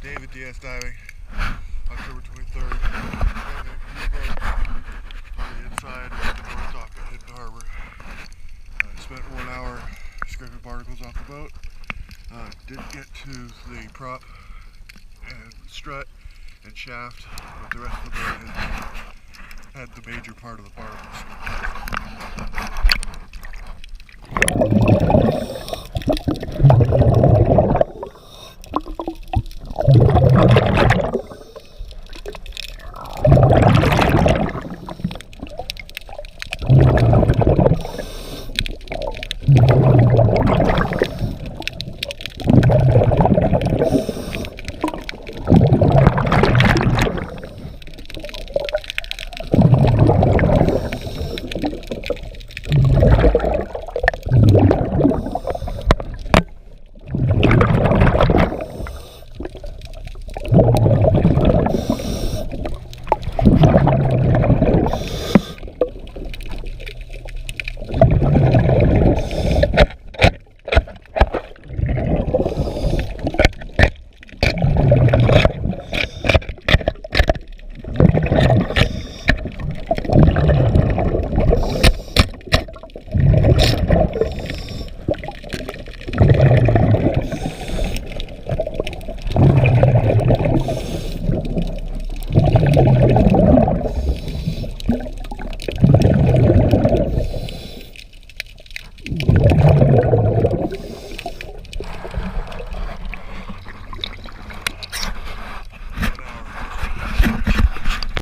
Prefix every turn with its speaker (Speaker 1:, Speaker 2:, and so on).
Speaker 1: David DS Diving, October 23rd. On the inside of the north dock at Hidden Harbor. Spent 1 hour scraping barnacles off the boat. Didn't get to the prop and strut and shaft, but the rest of the boat had the major part of the barnacles.